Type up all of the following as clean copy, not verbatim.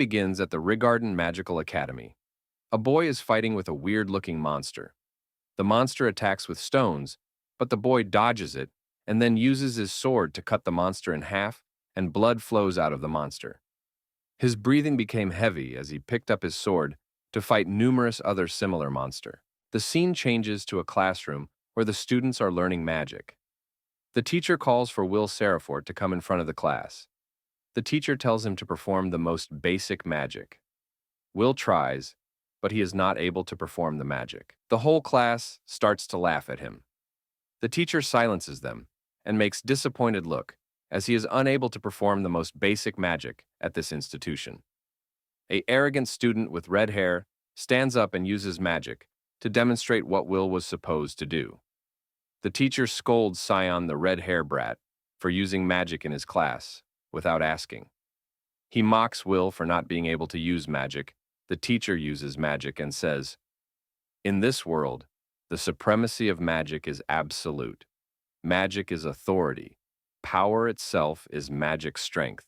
Begins at the Rigarden Magical Academy. A boy is fighting with a weird-looking monster. The monster attacks with stones, but the boy dodges it and then uses his sword to cut the monster in half, and blood flows out of the monster. His breathing became heavy as he picked up his sword to fight numerous other similar monsters. The scene changes to a classroom where the students are learning magic. The teacher calls for Will Serafort to come in front of the class. The teacher tells him to perform the most basic magic. Will tries, but he is not able to perform the magic. The whole class starts to laugh at him. The teacher silences them and makes disappointed look as he is unable to perform the most basic magic at this institution. A arrogant student with red hair stands up and uses magic to demonstrate what Will was supposed to do. The teacher scolds Scion the red hair brat for using magic in his class without asking. He mocks Will for not being able to use magic. The teacher uses magic and says, "In this world, the supremacy of magic is absolute. Magic is authority. Power itself is magic strength.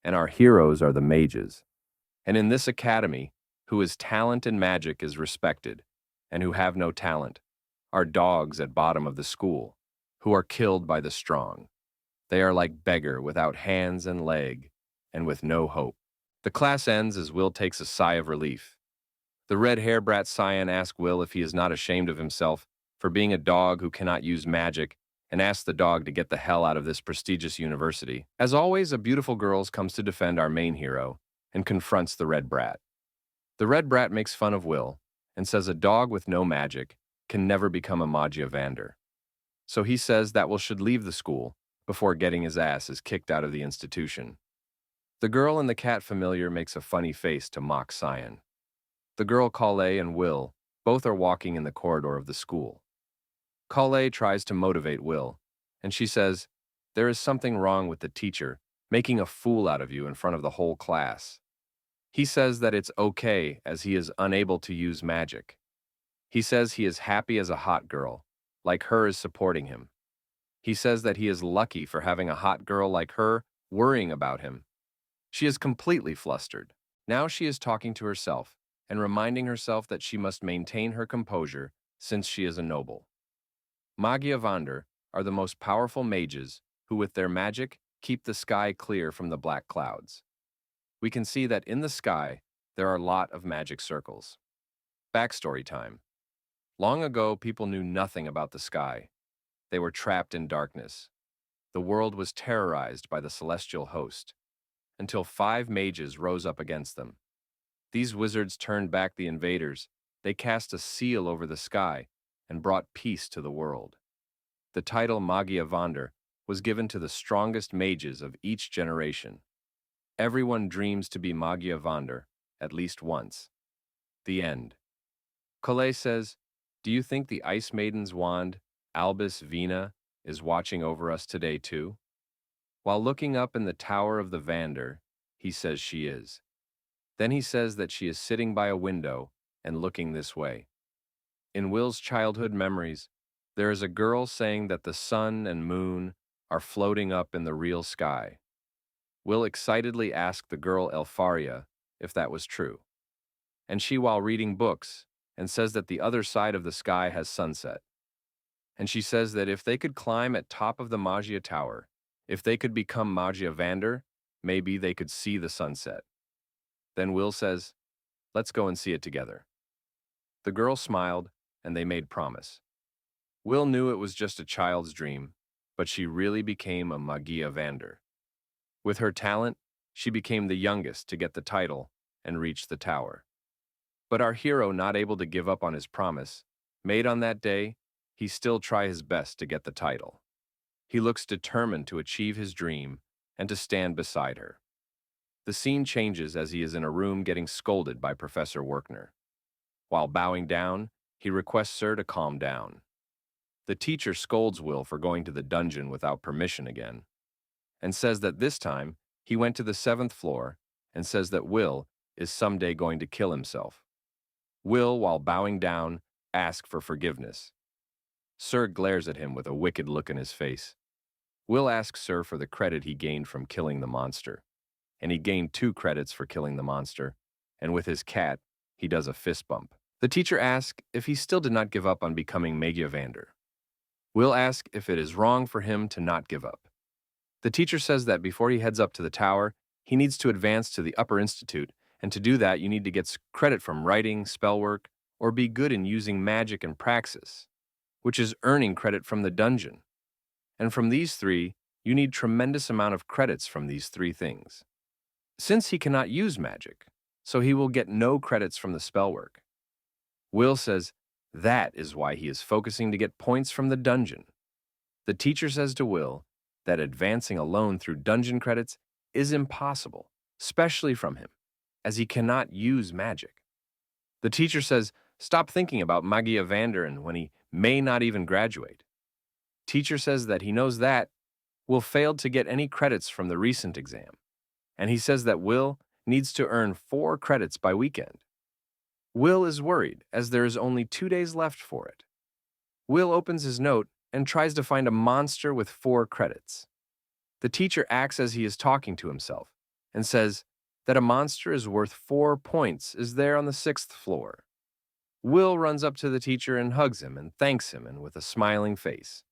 And our heroes are the mages. And in this academy, who has talent in magic is respected, and who have no talent are dogs at bottom of the school, who are killed by the strong. They are like beggar without hands and leg, and with no hope." The class ends as Will takes a sigh of relief. The red hair brat Scion asks Will if he is not ashamed of himself for being a dog who cannot use magic, and asks the dog to get the hell out of this prestigious university. As always, a beautiful girl comes to defend our main hero and confronts the red brat. The red brat makes fun of Will and says a dog with no magic can never become a Magiavander. So he says that Will should leave the school before getting his ass kicked out of the institution. The girl and the cat familiar makes a funny face to mock Scion. The girl Calais and Will both are walking in the corridor of the school. Calais tries to motivate Will, and she says, "There is something wrong with the teacher making a fool out of you in front of the whole class." He says that it's okay as he is unable to use magic. He says he is happy as a hot girl, like her is supporting him. He says that he is lucky for having a hot girl like her worrying about him. She is completely flustered. Now she is talking to herself and reminding herself that she must maintain her composure since she is a noble. Magiavander are the most powerful mages who with their magic keep the sky clear from the black clouds. We can see that in the sky there are a lot of magic circles. Backstory time. Long ago, people knew nothing about the sky. They were trapped in darkness. The world was terrorized by the celestial host, until 5 mages rose up against them. These wizards turned back the invaders. They cast a seal over the sky and brought peace to the world. The title Magiavander was given to the strongest mages of each generation. Everyone dreams to be Magiavander at least once. The end. Calais says, "Do you think the Ice Maiden's wand, Albus Vina, is watching over us today too?" While looking up in the tower of the Vander, he says she is. Then he says that she is sitting by a window and looking this way. In Will's childhood memories, there is a girl saying that the sun and moon are floating up in the real sky. Will excitedly asked the girl Elfaria if that was true. And she, while reading books, and says that the other side of the sky has sunset. And she says that if they could climb at top of the Magia Tower, if they could become Magiavander, maybe they could see the sunset. Then Will says, "Let's go and see it together." The girl smiled, and they made promise. Will knew it was just a child's dream, but she really became a Magiavander. With her talent, she became the youngest to get the title and reach the tower. But our hero, not able to give up on his promise made on that day, he still tries his best to get the title. He looks determined to achieve his dream and to stand beside her. The scene changes as he is in a room getting scolded by Professor Werkner. While bowing down, he requests Sir to calm down. The teacher scolds Will for going to the dungeon without permission again, and says that this time he went to the 7th floor and says that Will is someday going to kill himself. Will, while bowing down, asks for forgiveness. Sir glares at him with a wicked look in his face. Will asks Sir for the credit he gained from killing the monster, and he gained 2 credits for killing the monster, and with his cat, he does a fist bump. The teacher asks if he still did not give up on becoming Mage Evander. Will asks if it is wrong for him to not give up. The teacher says that before he heads up to the tower, he needs to advance to the upper institute, and to do that you need to get credit from writing, spell work, or be good in using magic and praxis, which is earning credit from the dungeon. And from these 3, you need tremendous amount of credits from these 3 things. Since he cannot use magic, so he will get no credits from the spell work. Will says that is why he is focusing to get points from the dungeon. The teacher says to Will that advancing alone through dungeon credits is impossible, especially from him, as he cannot use magic. The teacher says stop thinking about Magia Vanderin when he may not even graduate. Teacher says that he knows that Will failed to get any credits from the recent exam, and he says that Will needs to earn 4 credits by weekend. Will is worried as there is only 2 days left for it. Will opens his note and tries to find a monster with 4 credits. The teacher acts as he is talking to himself and says that a monster is worth 4 points is there on the 6th floor. Will runs up to the teacher and hugs him and thanks him and with a smiling face.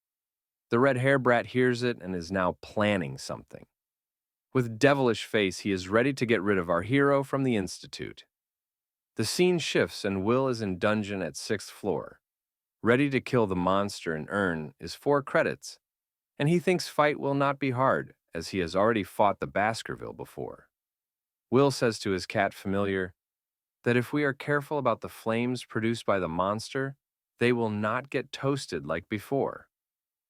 The red hair brat hears it and is now planning something. With devilish face, he is ready to get rid of our hero from the institute. The scene shifts and Will is in dungeon at 6th floor, ready to kill the monster and earn his 4 credits, and he thinks fight will not be hard as he has already fought the Baskerville before. Will says to his cat Familiar that if we are careful about the flames produced by the monster, they will not get toasted like before.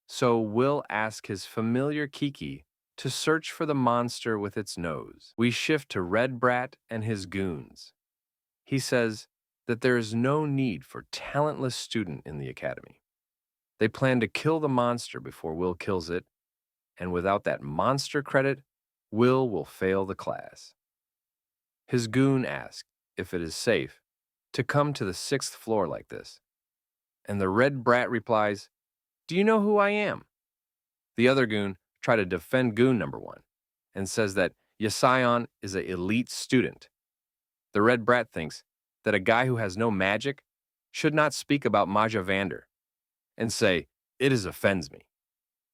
So Will asks his familiar Kiki to search for the monster with its nose. We shift to Red Brat and his goons. He says that there is no need for talentless student in the academy. They plan to kill the monster before Will kills it, and without that monster credit, Will fail the class. His goon asks if it is safe to come to the 6th floor like this, and the Red Brat replies, "Do you know who I am?" The other goon tries to defend goon number 1 and says that Yasion is an elite student. The Red Brat thinks that a guy who has no magic should not speak about Maja Vander and say, "It is offends me,"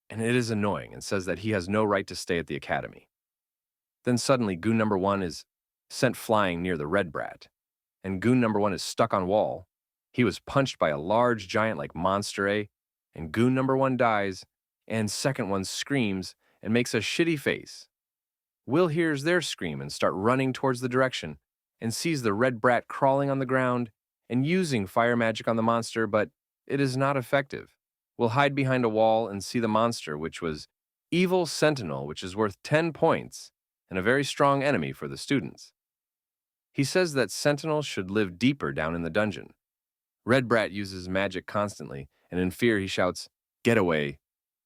and it is annoying and says that he has no right to stay at the academy. Then suddenly goon number 1 is sent flying near the Red Brat, and goon number 1 is stuck on wall. He was punched by a large giant like Monster A, and goon number 1 dies, and second one screams and makes a shitty face. Will hears their scream and start running towards the direction and sees the Red Brat crawling on the ground and using fire magic on the monster, but it is not effective. Will hide behind a wall and see the monster, which was Evil Sentinel, which is worth 10 points and a very strong enemy for the students. He says that Sentinel should live deeper down in the dungeon. Red Brat uses magic constantly, and in fear he shouts, "Get away,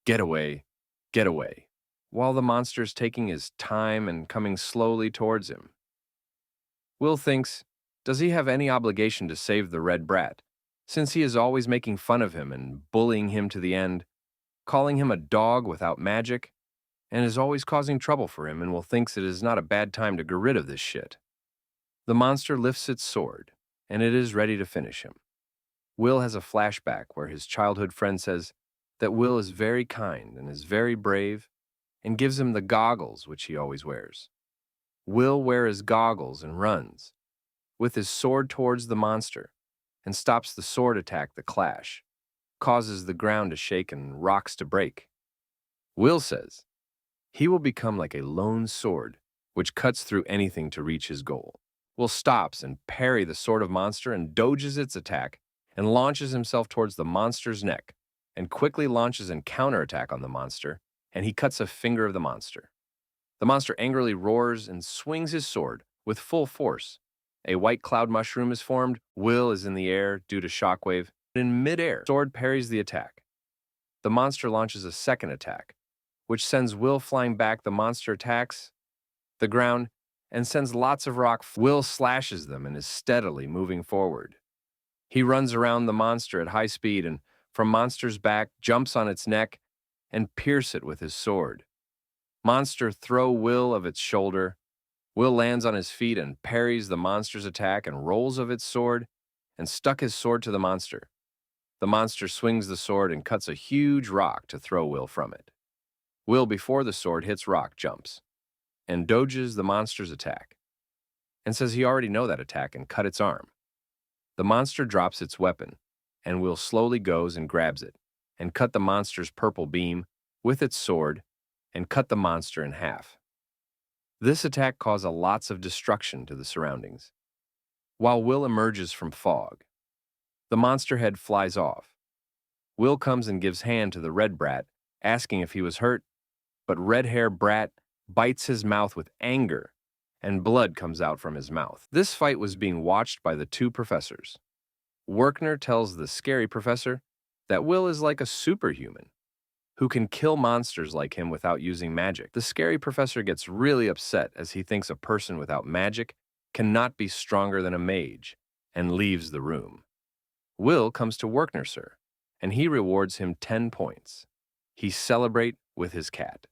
get away, get away," while the monster is taking his time and coming slowly towards him. Will thinks, does he have any obligation to save the Red Brat, since he is always making fun of him and bullying him to the end, calling him a dog without magic, and is always causing trouble for him, and Will thinks it is not a bad time to get rid of this shit. The monster lifts its sword, and it is ready to finish him. Will has a flashback where his childhood friend says that Will is very kind and is very brave and gives him the goggles which he always wears. Will wears goggles and runs with his sword towards the monster and stops the sword attack. The clash causes the ground to shake and rocks to break. Will says he will become like a lone sword which cuts through anything to reach his goal. Will stops and parry the sword of monster and dodges its attack and launches himself towards the monster's neck and quickly launches an counterattack on the monster, and he cuts a finger of the monster. The monster angrily roars and swings his sword with full force. A white cloud mushroom is formed. Will is in the air due to shockwave. In midair, sword parries the attack. The monster launches a second attack, which sends Will flying back. The monster attacks the ground and sends lots of rock. Will slashes them and is steadily moving forward. He runs around the monster at high speed and from monster's back jumps on its neck and pierce it with his sword. Monster throw Will of its shoulder Will lands on his feet and parries the monster's attack and rolls of its sword and stuck his sword to the monster. The monster swings the sword and cuts a huge rock to throw Will from it. Will, before the sword hits rock, jumps and dodges the monster's attack and says he already know that attack and cut its arm. The monster drops its weapon, and Will slowly goes and grabs it, and cut the monster's purple beam with its sword, and cut the monster in half. This attack caused lots of destruction to the surroundings. While Will emerges from fog, the monster head flies off. Will comes and gives hand to the red brat, asking if he was hurt, but red hair brat bites his mouth with anger, and blood comes out from his mouth. This fight was being watched by the two professors. Werkner tells the scary professor that Will is like a superhuman who can kill monsters like him without using magic. The scary professor gets really upset as he thinks a person without magic cannot be stronger than a mage and leaves the room. Will comes to Werkner, sir, and he rewards him 10 points. He celebrate with his cat.